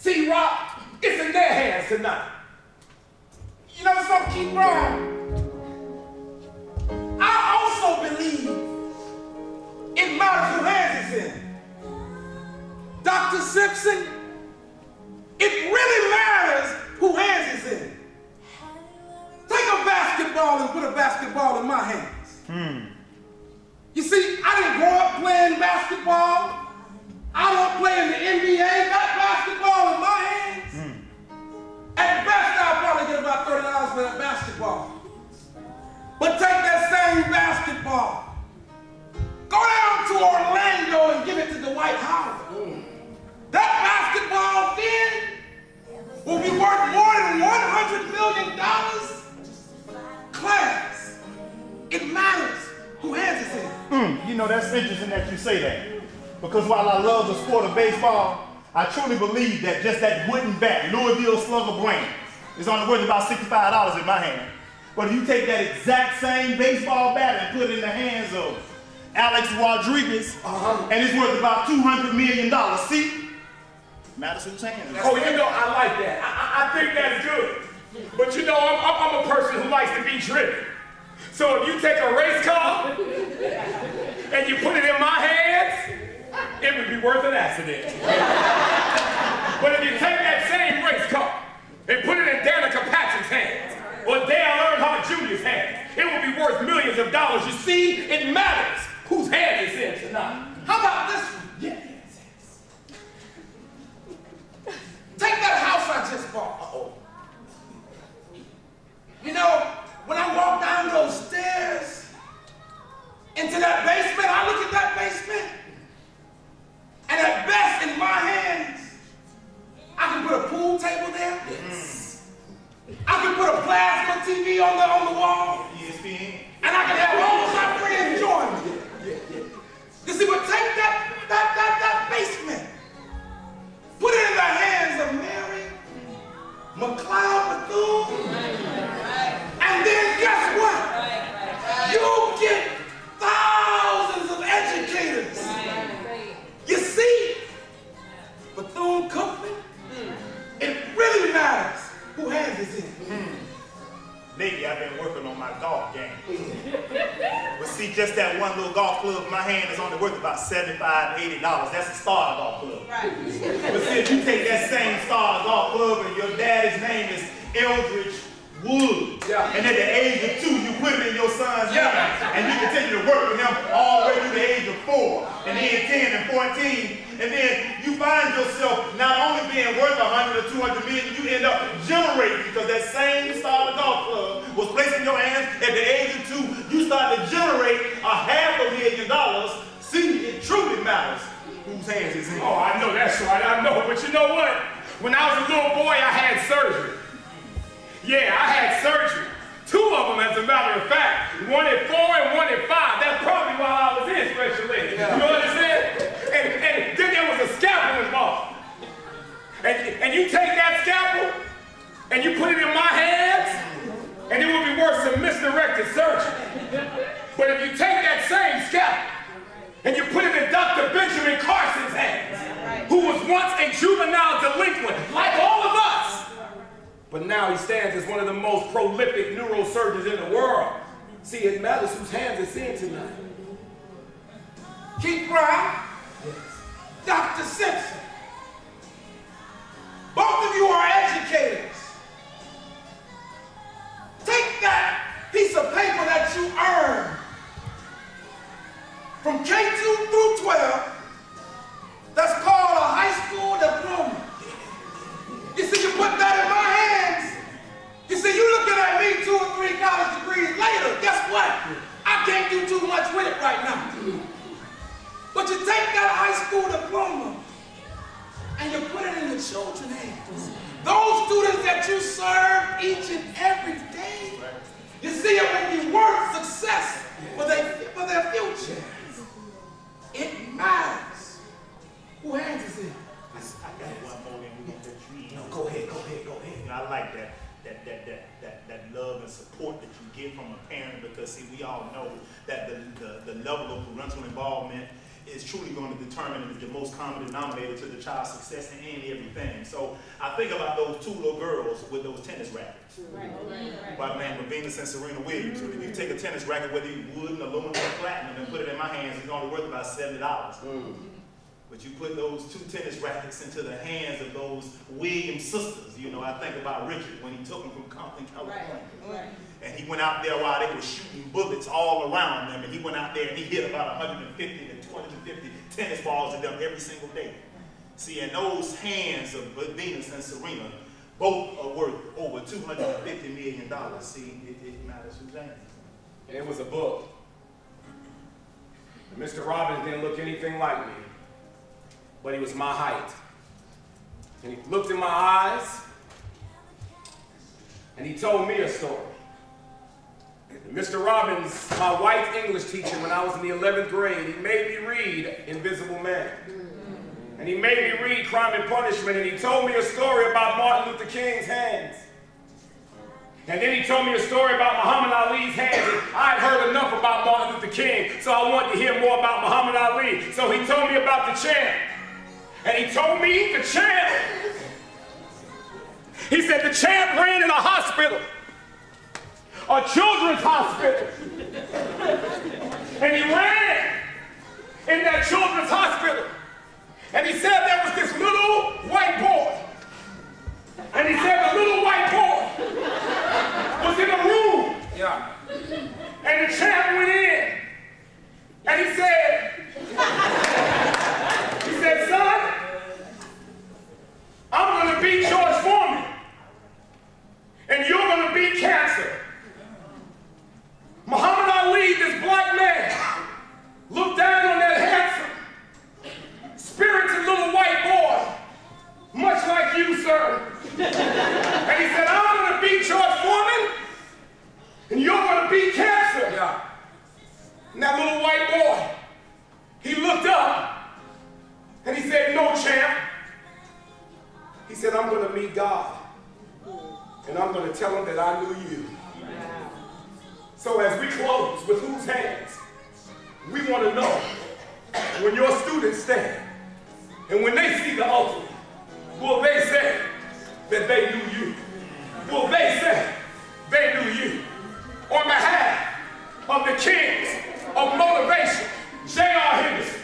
T-Rock, it's in their hands tonight. You know something, Keith Brown? I also believe it matters who hands it's in. Dr. Simpson, it really matters who hands it's in. Take a basketball and put a basketball in my hands. You see, I didn't grow up playing basketball. I don't play in the NBA. Got basketball in my hands. At best, I'll probably get about $30 for that basketball. But take that same basketball, go down to Orlando and give it to the Lighthouse. That basketball then will be worth more than $100 million. Class, it matters who hands it in. You know, that's interesting that you say that. Because while I love the sport of baseball, I truly believe that just that wooden bat, Louisville Slugger brand, is only worth about $65 in my hand. But if you take that exact same baseball bat and put it in the hands of Alex Rodriguez, and it's worth about $200 million. See? Matters whose hands. Oh, you know, I like that. I think that's good. But you know, I'm a person who likes to be driven. So if you take a race car and you put it in my hands, it would be worth an accident. But if you take that same race car and put it in Danica Patrick's hands or Dale Earnhardt Jr.'s hands, it would be worth millions of dollars. You see, it matters whose hands it's in tonight. How about this one? Yeah. Take that house I just bought. You know, when I walk down those stairs into that basement, I look at that basement, and at best in my hands, I can put a pool table there. Yes. I can put a plasma TV on the wall. ESPN. And I can have all of my friends join me. You see, but take that basement, put it in the hands of Mary McLeod Bethune, and then guess what? You get thousands of educators. You see, Bethune-Cookman, it really matters who hands is in. Lately, I've been working on my golf game. But see, just that one little golf club in my hand is only worth about $75, $80. That's a starter golf club. Right. But see, if you take that same starter golf club and your daddy's name is Eldridge Wood, and at the age of 2, you put it in your son's hands, and you continue to work with him all the way through the age of 4, and then 10 and 14, and then you find yourself not only being worth 100 or 200 million, you end up generating, because that same starter golf club was placed in your hands at the age of 2, you start to generate $500,000. See, it truly matters whose hands it's in. Oh, I know that's right, I know. But you know what? When I was a little boy, I had surgery. Yeah, I had surgery. 2 of them, as a matter of fact. One at 4 and one at 5. That's probably while I was in special ed. You know what I'm saying? And then there was a scalpel involved. And you take that scalpel and you put it in my hands, and it would be worth some misdirected surgery. But if you take that same scalpel and you put it in Dr. Benjamin Carson's hands, who was once a juvenile delinquent, like all of us, but now he stands as one of the most prolific neurosurgeons in the world. See, it matters whose hands it's in tonight. Keith Brown, Dr. Simpson, both of you are educators. Take that piece of paper that you earned from K2 through 12, that's called a high school diploma. You see, you put that in my hands. You see, you looking at me 2 or 3 college degrees later. Guess what? I can't do too much with it right now. But you take that high school diploma and you put it in the children's hands. Those students that you serve each and every day, you see, it will be worth success for their future. It matters who hands is in. I got one more and we're going to let you in. No, go ahead. You know, I like that love and support that you get from a parent, because see, we all know that the level of parental involvement is truly going to determine the most common denominator to the child's success in any everything. So I think about those two little girls with those tennis rackets. By the name of Venus and Serena Williams. If you take a tennis racket, whether you wood, aluminum, or platinum, and put it in my hands, it's only worth about $70. But you put those two tennis rackets into the hands of those Williams sisters. You know, I think about Richard when he took them from Compton, California. And he went out there while they were shooting bullets all around them. And he went out there and he hit about 150 to 250 tennis balls at them every single day. See, and those hands of Venus and Serena both are worth over $250 million. See, it matters who's hands. And it was a book. And Mr. Robbins didn't look anything like me, but he was my height. And he looked in my eyes, and he told me a story. And Mr. Robbins, my white English teacher when I was in the 11th grade, he made me read Invisible Man. And he made me read Crime and Punishment, and he told me a story about Martin Luther King's hands. And then he told me a story about Muhammad Ali's hands. And I'd heard enough about Martin Luther King, so I wanted to hear more about Muhammad Ali. So he told me about the champ. And he told me the champ. He said the champ ran in a hospital, a children's hospital. And he ran in that children's hospital. And he said there was this little white boy. And he said the little white boy was in a room. Yeah. And the champ went in. And he said, son, I'm going to beat George Foreman. And you're going to beat cancer. Muhammad Ali, this black man, looked down on that handsome, spirited little white boy, much like you, sir. And he said, I'm going to beat George Foreman, and you're going to beat cancer. Yeah. And that little white boy, he looked up, and he said, no, champ. He said, I'm going to meet God, and I'm going to tell him that I knew you. So as we close, with whose hands? We want to know, when your students stand, and when they see the ultimate, will they say that they knew you? Will they say they knew you? On behalf of the kings of motivation, J.R. Henderson.